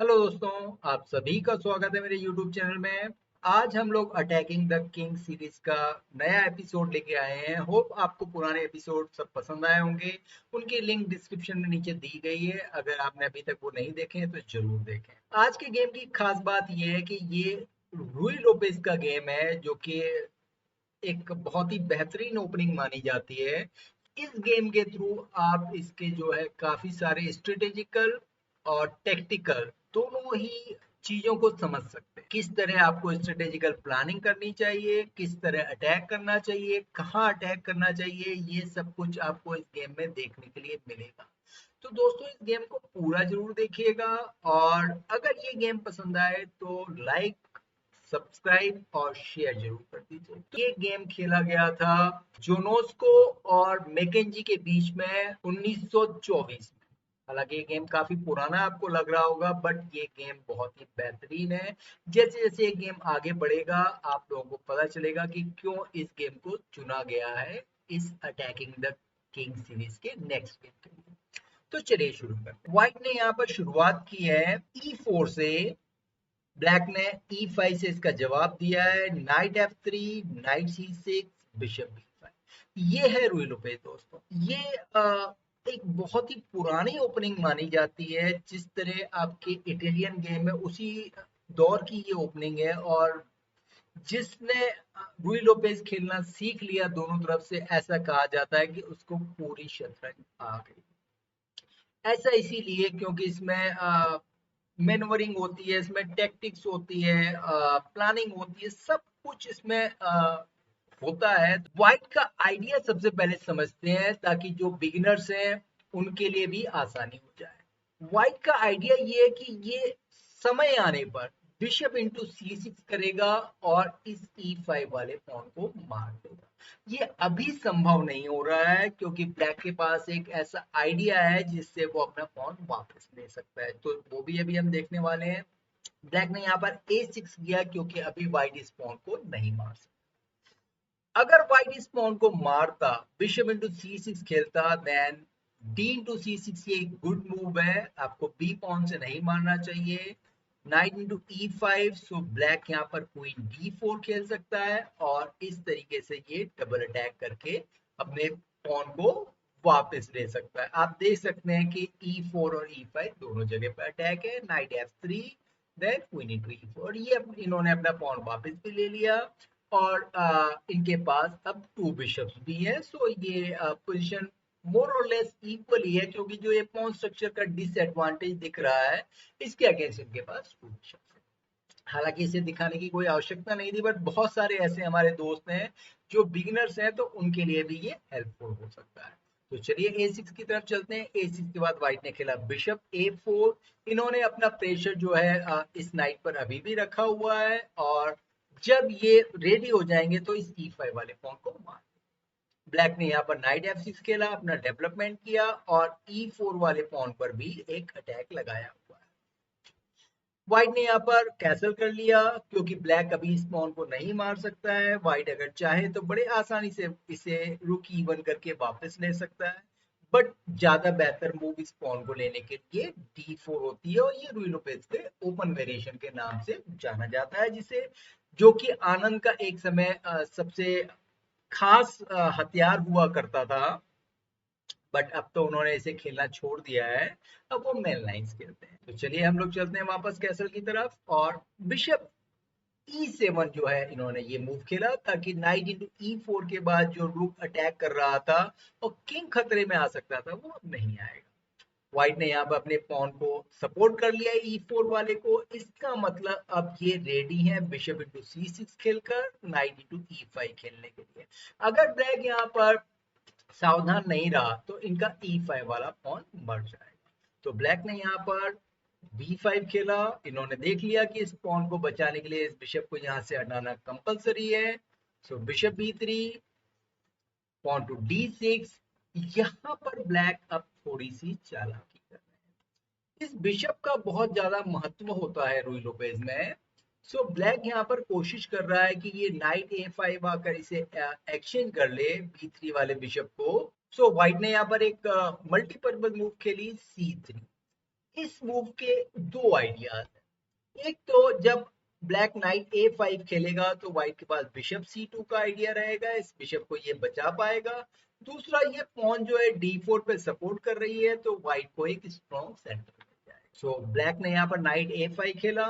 Hello दोस्तों, आप सभी का स्वागत है मेरे YouTube चैनल में। आज हम लोग अटैकिंग द किंग सीरीज का नया एपिसोड लेके आए हैं। होप आपको पुराने एपिसोड सब पसंद आए होंगे। उनकी लिंक डिस्क्रिप्शन में नीचे दी गई है। अगर आपने अभी तक वो नहीं देखे हैं तो जरूर देखें। आज के गेम की खास बात ये है कि ये रूई लोपेज का गेम है, जो कि एक बहुत ही बेहतरीन ओपनिंग मानी जाती है। इस गेम के थ्रू आप इसके जो है काफी सारे स्ट्रेटेजिकल और टेक्टिकल दोनों ही चीजों को समझ सकते हैं। किस तरह आपको स्ट्रेटेजिकल प्लानिंग करनी चाहिए, किस तरह अटैक करना चाहिए, कहाँ अटैक करना चाहिए, ये सब कुछ आपको इस गेम में देखने के लिए मिलेगा। तो दोस्तों, इस गेम को पूरा जरूर देखिएगा। और अगर ये गेम पसंद आए तो लाइक, सब्सक्राइब और शेयर जरूर कर दीजिए। तो ये गेम खेला गया था जोनोस्को और मैकेंजी के बीच में 1924 में। हालांकि ये गेम काफी पुराना आपको लग रहा होगा, बट ये गेम बहुत ही बेहतरीन है। जैसे जैसे ये गेम आगे बढ़ेगा आप लोगों को पता चलेगा कि क्यों इस गेम को चुना गया है इस अटैकिंग द किंग सीरीज के नेक्स्ट गेम के लिए। तो चलिए शुरू करते हैं। व्हाइट ने यहाँ पर शुरुआत की है E4 से। ब्लैक ने E5 से इसका जवाब दिया है। Knight F3, night C6, bishop B5। ये है रुई लोपेज दोस्तों। ये एक बहुत ही पुरानी ओपनिंग मानी जाती है। जिस तरह आपके इटालियन गेम है उसी दौर की ये ओपनिंग है। और जिसने रुई लोपेज खेलना सीख लिया दोनों तरफ से, ऐसा कहा जाता है कि उसको पूरी शतरंज आ गई। ऐसा इसीलिए क्योंकि इसमें मैनवरिंग होती है, इसमें टैक्टिक्स होती है, प्लानिंग होती है, सब कुछ इसमें होता है। व्हाइट का आइडिया सबसे पहले समझते हैं ताकि जो बिगिनर्स हैं उनके लिए भी आसानी हो जाए। व्हाइट का आइडिया ये है कि ये समय आने पर बिशप इंटू C6 करेगा और इस E5 वाले पॉन को मार देगा। ये अभी संभव नहीं हो रहा है क्योंकि ब्लैक के पास एक ऐसा आइडिया है जिससे वो अपना पॉन वापस ले सकता है। तो वो भी अभी हम देखने वाले हैं। ब्लैक ने यहाँ पर A6 किया क्योंकि अभी व्हाइट इस पॉन को नहीं मार सकता। अगर व्हाइट इस पॉन को मारता, बिशप इंटू C6 खेलता, देन D इंटू C6 ये एक गुड मूव है। आपको बी पॉन से नहीं मारना चाहिए। Night into E5, so black यहाँ पर क्वीन D4 खेल सकता है और इस तरीके से ये डबल अटैक करके अपने पॉन को वापस ले सकता है। आप देख सकते हैं कि E4 और E5 दोनों जगह पर अटैक है। Knight F3, then queen into E4। ये इन्होंने अपना पॉन वापस भी ले लिया। और इनके पास अब 2 बिशप्स भी है। सो ये पोजीशन मोर और लेस इक्वल ही है क्योंकि जो ये पॉन स्ट्रक्चर का डिसएडवांटेज दिख रहा है, इसके अगेंस्ट इनके पास 2 बिशप्स है। हालांकि इसे दिखाने की कोई आवश्यकता नहीं थी, बट बहुत सारे ऐसे हमारे दोस्त हैं जो बिगिनर्स हैं, तो उनके लिए भी ये हेल्पफुल हो सकता है। तो चलिए A6 की तरफ चलते हैं। A6 के बाद व्हाइट ने खेला बिशप A4। इन्होंने अपना प्रेशर जो है इस नाइट पर अभी भी रखा हुआ है। और जब ये रेडी हो जाएंगे तो इस E5 वाले पॉन को मार। ब्लैक ने यहाँ पर नाइट F6 खेला, अपना डेवलपमेंट किया और E4 वाले पॉन पर भी एक अटैक लगाया हुआ है। व्हाइट ने यहाँ पर कैसल कर लिया क्योंकि ब्लैक अभी इस पॉन को नहीं मार सकता है। व्हाइट अगर चाहे तो बड़े आसानी से इसे रुक इवन करके वापस ले सकता है, बट ज्यादा बेहतर मूव इस पॉन को लेने के लिए D4 होती है। और ये रुई लोपेज के ओपन वेरिएशन के नाम से जाना जाता है, जिसे जो कि आनंद का एक समय सबसे खास हथियार हुआ करता था। बट अब तो उन्होंने इसे खेलना छोड़ दिया है। अब वो मेन लाइंस खेलते हैं। तो चलिए हम लोग चलते हैं वापस कैसल की तरफ। और बिशप E7 जो है, इन्होंने ये मूव खेला ताकि नाइट इंटू E4 के बाद जो रूक अटैक कर रहा था और किंग खतरे में आ सकता था, वो अब नहीं आएगा। व्हाइट ने यहाँ पर अपने पॉन को सपोर्ट कर लिया E4 वाले को। इसका मतलब अब ये रेडी है बिशप इंटू C6 खेलकर नाइट इंटू E5 खेलने के लिए। अगर ब्लैक यहाँ पर सावधान नहीं रहा तो इनका E5 वाला पॉन मर जाएगा। तो ब्लैक ने यहाँ पर B5 खेला। इन्होंने देख लिया कि इस पॉन को बचाने के लिए इस बिशप को यहाँ से हटाना कंपलसरी है। So bishop B3, pawn to D6। यहाँ पर ब्लैक अब थोड़ी सी चालाकी कर रहे हैं। इस बिशप का बहुत ज्यादा महत्व होता है रुई लोपेज में। सो ब्लैक यहाँ पर कोशिश कर रहा है कि ये नाइट A5 आकर इसे एक्सचेंज कर ले B3 वाले बिशप को। सो व्हाइट ने यहाँ पर एक मल्टीपर्पज मूव खेली C3। इस मूव के दो आइडियाज हैं। एक तो जब ब्लैक नाइट A5 खेलेगा तो व्हाइट के पास बिशप C2 का आइडिया रहेगा, इस बिशप को ये बचा पाएगा। दूसरा, ये पॉन जो है D4 पे सपोर्ट कर रही है तो व्हाइट को एक स्ट्रॉन्ग सेंटर मिल जाएगा। सो ब्लैक ने यहाँ पर नाइट A5 खेला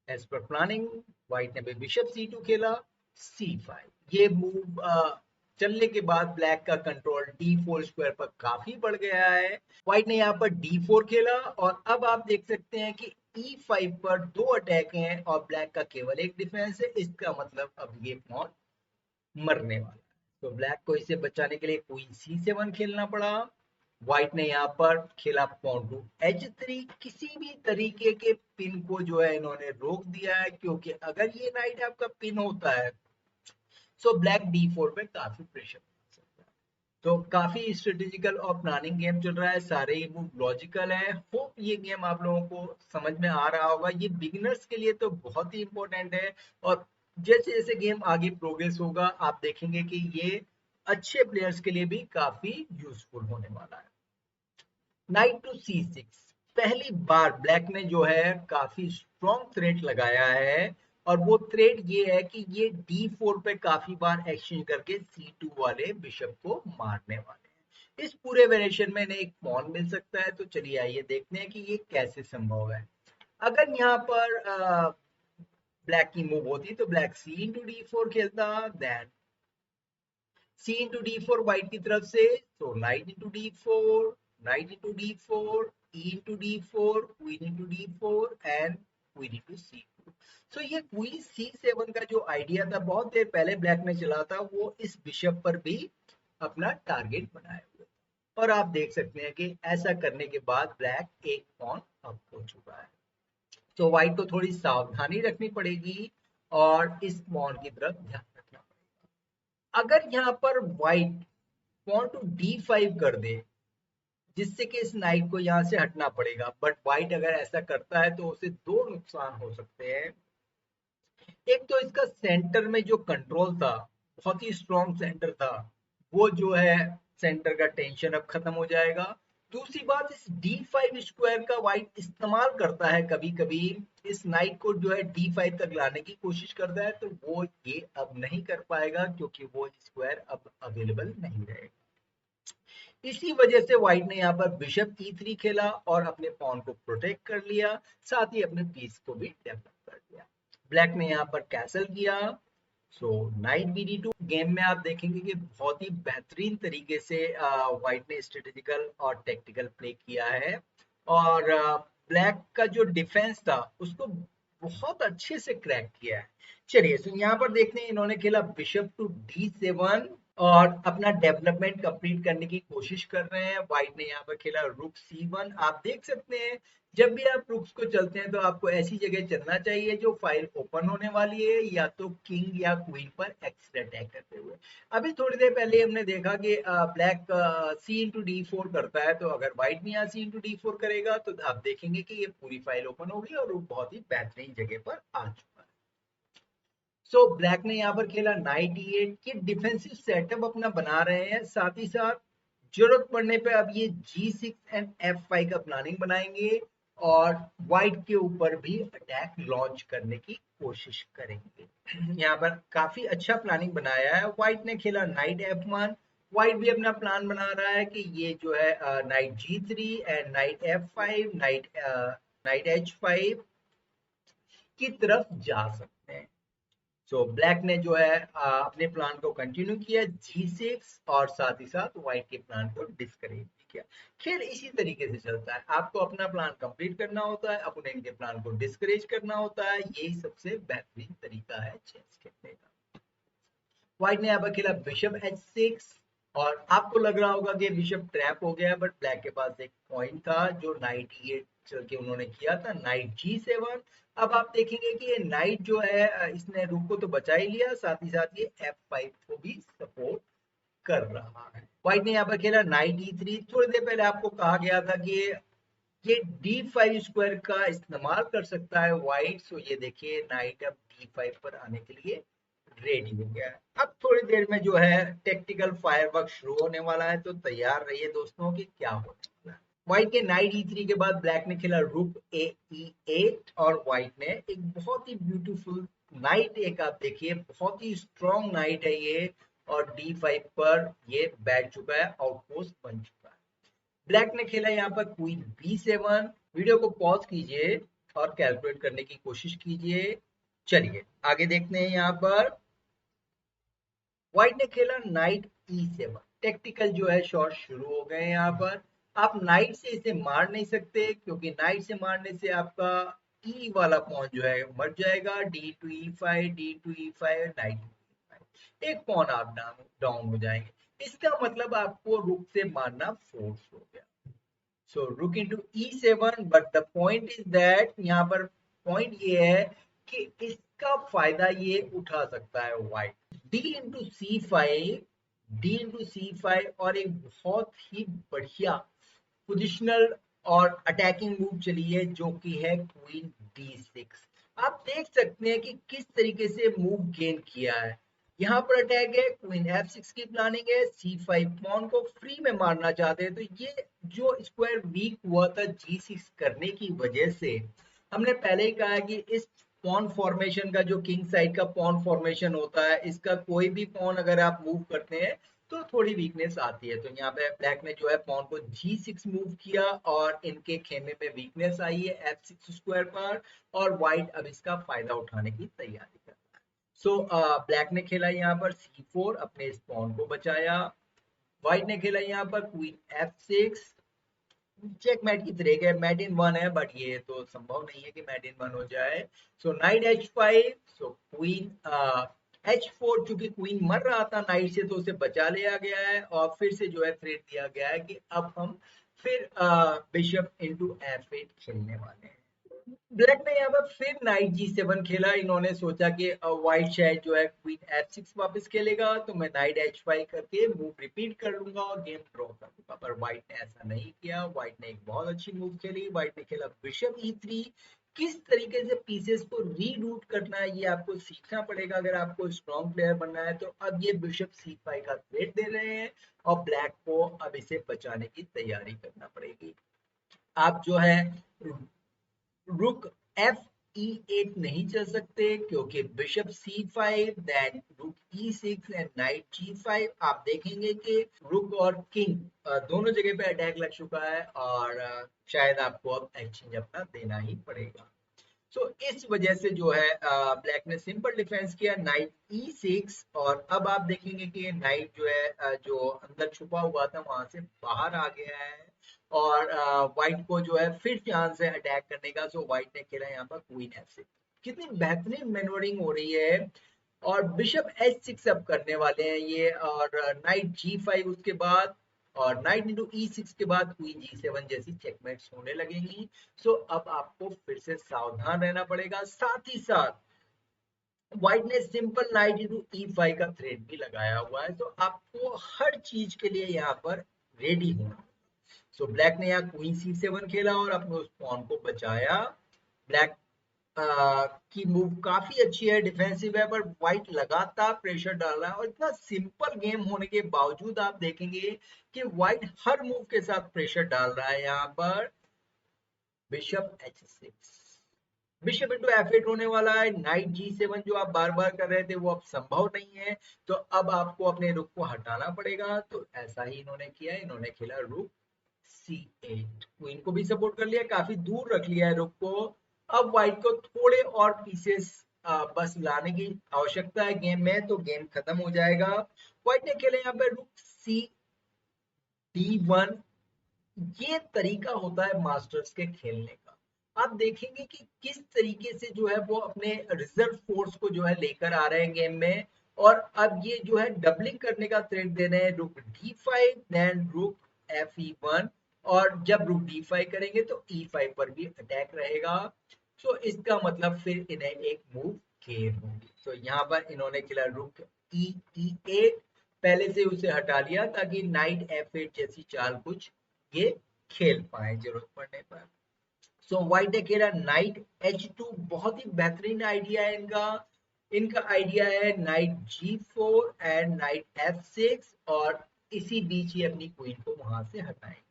एज पर प्लानिंग, व्हाइट ने भी बिशप C2 खेला C5। ये मूव चलने के बाद ब्लैक का कंट्रोल D4 स्क्वायर पर काफी बढ़ गया है। व्हाइट ने यहाँ पर D4 खेला और अब आप देख सकते हैं कि E5 पर दो अटैक हैं और ब्लैक का केवल एक डिफेंस है। इसका मतलब अब ये पॉन मरने वाला है। तो ब्लैक को इसे बचाने के लिए क्वीन C7 खेलना पड़ा। व्हाइट ने यहाँ पर खेला पॉन टू H3। किसी भी तरीके के पिन को जो है इन्होंने रोक दिया है, क्योंकि अगर ये नाइट आपका पिन होता है तो ब्लैक D4 पे काफी प्रेशर बना सकता है। तो काफी स्ट्रेटेजिकल और प्लानिंग गेम चल रहा है, सारे ही मूव लॉजिकल है। होप ये गेम आप लोगों को समझ में आ रहा होगा। ये बिगिनर्स के लिए तो बहुत ही इंपॉर्टेंट है और जैसे जैसे गेम आगे प्रोग्रेस होगा आप देखेंगे कि ये अच्छे प्लेयर्स के लिए भी काफी यूजफुल होने वाला है। नाइट टू C6, पहली बार ब्लैक ने जो है काफी स्ट्रॉन्ग थ्रेट लगाया है और वो थ्रेट ये है कि ये D4 पे काफी बार एक्सचेंज करके C2 वाले बिशप को मारने वाले हैं। इस पूरे वेरिएशन में इन्हें एक पॉन मिल सकता है, तो चलिए आइए देखते हैं कि ये कैसे संभव है। अगर यहाँ पर ब्लैक की मूव होती तो ब्लैक C इंटू D4 खेलता, then C into D4 white की तरफ से, तो night into D4, night into D4, E into D4, queen into D4 and queen into C2। सो ये क्वीन C7 का जो आइडिया था बहुत देर पहले ब्लैक ने चला था, वो इस बिशप पर भी अपना टारगेट बनाए हुए, और आप देख सकते हैं कि ऐसा करने के बाद ब्लैक एक पॉन अप हो चुका है। तो व्हाइट को थोड़ी सावधानी रखनी पड़ेगी और इस पॉन की तरफ ध्यान रखना पड़ेगा। अगर यहाँ पर व्हाइट पॉन टू D5 कर दे, जिससे कि इस नाइट को यहाँ से हटना पड़ेगा, बट व्हाइट अगर ऐसा करता है तो उसे दो नुकसान हो सकते हैं। एक तो इसका सेंटर में जो कंट्रोल था, बहुत ही स्ट्रॉन्ग सेंटर था, वो जो है सेंटर का टेंशन अब खत्म हो जाएगा। दूसरी बात, इस D5 स्क्वायर का व्हाइट इस्तेमाल करता है कभी कभी, इस नाइट को जो है D5 तक लाने की कोशिश करता है, तो वो ये अब नहीं कर पाएगा क्योंकि वो स्क्वायर अब अवेलेबल नहीं रहेगा। इसी वजह से व्हाइट ने यहाँ पर बिशप E3 खेला और अपने पॉन को प्रोटेक्ट कर लिया, साथ ही अपने पीस को भी डेवलप कर लिया। ब्लैक ने यहाँ पर कैसल किया, सो नाइट BD2। गेम में आप देखेंगे कि बहुत ही बेहतरीन तरीके से व्हाइट ने स्ट्रेटेजिकल और टेक्टिकल प्ले किया है और ब्लैक का जो डिफेंस था उसको बहुत अच्छे से क्रैक किया है। चलिए, तो यहाँ पर देखते हैं इन्होंने खेला बिशप टू D7 और अपना डेवलपमेंट कंप्लीट करने की कोशिश कर रहे हैं। व्हाइट ने यहाँ पर खेला रुक C1। आप देख सकते हैं जब भी आप रुक्स को चलते हैं तो आपको ऐसी जगह चलना चाहिए जो फाइल ओपन होने वाली है, या तो किंग या क्वीन पर एक्स्ट्रा अटैक करते हुए। अभी थोड़ी देर पहले हमने देखा कि ब्लैक C इंटू D4 करता है, तो अगर व्हाइट भी यहाँ C इंटू D4 करेगा तो आप देखेंगे कि ये पूरी फाइल ओपन होगी और रुक बहुत ही बेहतरीन जगह पर आ चुका है। सो ब्लैक ने यहाँ पर खेला नाइट E8। ये डिफेंसिव सेटअप अपना बना रहे हैं, साथ ही साथ जरूरत पड़ने पे अब ये G6 एंड F5 का प्लानिंग बनाएंगे और व्हाइट के ऊपर भी अटैक लॉन्च करने की कोशिश करेंगे। यहाँ पर काफी अच्छा प्लानिंग बनाया है। व्हाइट ने खेला नाइट F1। व्हाइट भी अपना प्लान बना रहा है कि ये जो है night G3 and night F5, night H5 की तरफ जा सकते हैं। सो ब्लैक ने जो है अपने प्लान को कंटिन्यू किया G6 और साथ ही साथ व्हाइट के प्लान को डिस्करेज भी किया। खेल इसी तरीके से चलता है, आपको अपना प्लान कंप्लीट करना होता है, अपोनेंट के प्लान को डिस्करेज करना होता है, यही सबसे बेहतरीन तरीका है चेस खेलने का। व्हाइट ने यहाँ पर खेला बिशप H6 और आपको लग रहा होगा कि बिशप ट्रैप हो गया, बट ब्लैक के पास एक पॉइंट था जो नाइट E8 चल के उन्होंने किया था, नाइट G7। अब आप देखेंगे कि ये नाइट जो है इसने रुक को तो बचा ही लिया, साथ ही साथ ये F5 को भी सपोर्ट कर रहा है। व्हाइट ने यहाँ पर खेला नाइट E3। थोड़ी देर पहले आपको कहा गया था कि ये D5 स्क्वायर का इस्तेमाल कर सकता है व्हाइट। सो ये देखिए नाइट अब D5 पर आने के लिए रेडी हो गया है। अब थोड़ी देर में जो है टेक्टिकल फायरवर्क शुरू होने वाला है, तो तैयार रहिए दोस्तों कि क्या होने वाला है। व्हाइट के नाइट E3 के बाद ब्लैक ने खेला रुक E8 और व्हाइट ने एक बहुत ही ब्यूटीफुल नाइट, एक आप देखिए बहुत ही स्ट्रॉन्ग नाइट है ये, और D5 पर ये बैठ चुका है, आउटपोस्ट बन चुका है। ब्लैक ने खेला यहाँ पर क्वीन B7। वीडियो को पॉज कीजिए और कैलकुलेट करने की कोशिश कीजिए। चलिए आगे देखते हैं। यहाँ पर व्हाइट ने खेला नाइट E7। टेक्टिकल जो है शॉट शुरू हो गए यहाँ पर। आप नाइट से इसे मार नहीं सकते, क्योंकि नाइट से मारने से आपका ई वाला पॉन जो है मर जाएगा। D2 E5, D2 E5, night E5, एक पॉन आप डाउन हो जाएंगे। इसका मतलब आपको रुक से मारना फोर्स हो गया। सो रुक into E7, but the point is that, यहाँ पर पॉइंट ये है कि इसका फायदा ये उठा सकता है व्हाइट। D इंटू C5 और एक बहुत ही बढ़िया पोजिशनल और अटैकिंग मूव चली है, जो कि है क्वीन D6। आप देख सकते हैं कि किस तरीके से मूव गेन किया है। यहाँ पर अटैक है, क्वीन F6 की प्लानिंग है, C5 पॉन को फ्री में मारना चाहते हैं। तो ये जो स्क्वायर वीक हुआ था G6 करने की वजह से, हमने पहले ही कहा कि इस पॉन फॉर्मेशन का, जो किंग साइड का पॉन फॉर्मेशन होता है, इसका कोई भी पॉन अगर आप मूव करते हैं तो थोड़ी वीकनेस आती है। तो यहाँ पे ब्लैक ने जो है पॉन को G6 मूव किया और इनके खेमे में वीकनेस आई है F6 स्क्वायर पर, और व्हाइट अब इसका फायदा उठाने की तैयारी कर रहा है। सो ब्लैक ने खेला यहाँ पर C4, अपने इस पॉन को बचाया। व्हाइट ने खेला यहाँ पर क्वीन F6। चेक मैट की तरह है, मैट इन वन है, बट ये तो संभव नहीं है कि मैट इन वन हो जाए। सो नाइट H5, सो क्वीन H4, चूंकि क्वीन मर रहा था नाइट से तो उसे बचा लिया गया है, और फिर से जो है थ्रेट दिया गया है कि अब हम फिर बिशप इंटू F8 खेलने वाले हैं। ब्लैक ने यहाँ पर फिर नाइट G7 खेला। इन्होंने सोचा कि व्हाइट शायद जो है क्वीन F6 वापस खेलेगा, तो मैं नाइट H5 करके मूव रिपीट कर लूंगा और गेम ड्रॉ कर लूंगा। पर व्हाइट ने ऐसा नहीं किया। व्हाइट ने एक बहुत अच्छी मूव खेली। व्हाइट ने खेला बिशप E3। किस तरीके से पीसेस को रीरूट करना है ये आपको सीखना पड़ेगा अगर आपको स्ट्रॉन्ग प्लेयर बनना है। तो अब ये बिशप C5 का थ्रेट दे रहे हैं, और ब्लैक को अब इसे बचाने की तैयारी करना पड़ेगी। आप जो है रुक F E8 नहीं चल सकते, क्योंकि बिशप C5, देन रुक E6 एंड नाइट G5। आप देखेंगे कि रुक और किंग दोनों जगह पे अटैक लग चुका है, और शायद आपको अब एक्सचेंज अपना देना ही पड़ेगा। सो इस वजह से जो है ब्लैक ने सिंपल डिफेंस किया, नाइट E6। और अब आप देखेंगे कि नाइट जो है जो अंदर छुपा हुआ था वहां से बाहर आ गया है, और व्हाइट को जो है फिर चांस है अटैक करने का। सो व्हाइट ने खेला यहाँ पर क्वीन F6। कितनी बेहतरीन मैनोवरिंग हो रही है। और बिशप H6 अब करने वाले हैं ये, और नाइट G5 उसके बाद, और नाइट इंटू E6 के बाद क्वीन G7 जैसी चेकमेट्स होने लगेंगी। सो अब आपको फिर से सावधान रहना पड़ेगा। साथ ही साथ व्हाइट ने सिंपल नाइट इंटू E5 का थ्रेड भी लगाया हुआ है, तो आपको हर चीज के लिए यहाँ पर रेडी होना। सो ब्लैक ने यहाँ क्वीन C7 खेला और अपने उस पॉन को बचाया। ब्लैक की मूव काफी अच्छी है, डिफेंसिव है, पर व्हाइट लगातार प्रेशर डाल रहा है। और इतना सिंपल गेम होने के बावजूद आप देखेंगे कि व्हाइट हर मूव के साथ प्रेशर डाल रहा है। यहाँ पर bishop H6, bishop into F8 होने वाला है। नाइट G7 जो आप बार बार कर रहे थे वो अब संभव नहीं है, तो अब आपको अपने रुक को हटाना पड़ेगा। तो ऐसा ही इन्होंने किया, इन्होंने खेला रुक C8। क्वीन को भी सपोर्ट कर लिया, काफी दूर रख लिया है रुक को। अब व्हाइट को थोड़े और पीसेस बस लाने की आवश्यकता है गेम में, तो गेम खत्म हो जाएगा। व्हाइट ने खेले यहाँ पे रुक C D1। ये तरीका होता है मास्टर्स के खेलने का। आप देखेंगे कि किस तरीके से जो है वो अपने रिजर्व फोर्स को जो है लेकर आ रहे हैं गेम में, और अब ये जो है डबलिंग करने का थ्रेट दे रहे हैं। रुक D5, देन रुक Fe1, और जब रुक D5 करेंगे तो E5 पर भी अटैक रहेगा। सो इसका मतलब फिर इन्हें एक मूव गेन होगी। तो यहाँ पर इन्होंने खेला रुक E8, पहले से उसे हटा लिया ताकि नाइट F8 जैसी चाल कुछ ये खेल पाए जरूरत पड़ने पर। सो व्हाइट ने खेला नाइट H2। बहुत ही बेहतरीन आइडिया है इनका। इनका आइडिया है night G4 and night F6, और इसी बीच ही अपनी क्वीन को वहां से हटाएंगे।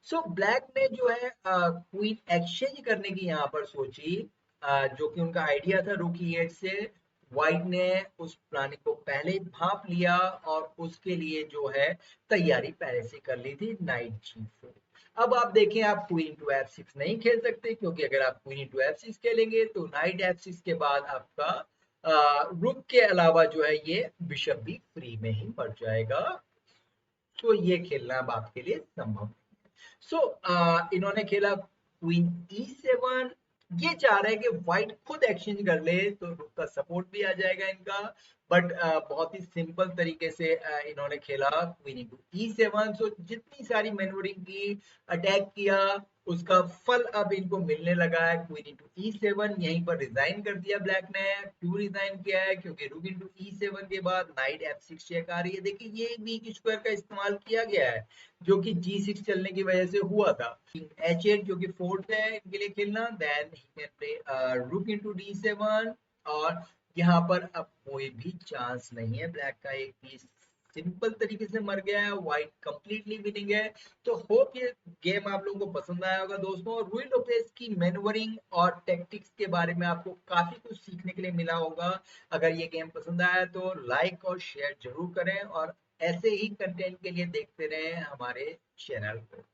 सो ब्लैक ने जो है क्वीन एक्सचेंज करने की यहाँ पर सोची, जो कि उनका आइडिया था रूकी एट से। व्हाइट ने उस प्लानिंग को पहले ही भांप लिया और उसके लिए जो है तैयारी पहले से कर ली थी नाइट जी4। अब आप देखें, आप क्वीन इंटू एफ6 नहीं खेल सकते, क्योंकि अगर आप क्वीन इंटू एफ6 खेलेंगे तो नाइट एफ6 के बाद आपका रुक के अलावा जो है ये बिशप भी फ्री में ही मर जाएगा। तो ये खेलना अब आपके लिए संभव नहीं है। इन्होंने खेला क्वीन ई7। ये चाह रहे हैं कि व्हाइट खुद एक्सचेंज कर ले तो रुक का सपोर्ट भी आ जाएगा इनका। बट बहुत ही सिंपल तरीके से इन्होंने खेला क्वीन इंटू ई7। सो जितनी सारी मैन्यूवरिंग की, अटैक किया, उसका फल अब इनको मिलने लगा है। क्वीन इंटू ई7 यहीं पर रिजाइन कर दिया ब्लैक ने। क्यों रिजाइन किया है? क्योंकि रूक इंटू ई7 के बाद नाइट एफ6 चेक आ रही है। देखिए ये वीक स्क्वायर का इस्तेमाल किया गया है, जो कि जी6 चलने की वजह से हुआ था। एच8 जो कि फोर्थ है इनके लिए खेलना, देन ही कैन प्ले रूक इनटू डी7। और यहाँ पर अब कोई भी चांस नहीं है, ब्लैक का एक पीस सिंपल तरीके से मर गया है। व्हाइट कंप्लीटली विनिंग है। तो होप ये गेम आप लोगों को पसंद आया होगा दोस्तों, और रुई लोपेज की मैन्युवरिंग और टैक्टिक्स के बारे में आपको काफी कुछ सीखने के लिए मिला होगा। अगर ये गेम पसंद आया तो लाइक और शेयर जरूर करें, और ऐसे ही कंटेंट के लिए देखते रहें हमारे चैनल को।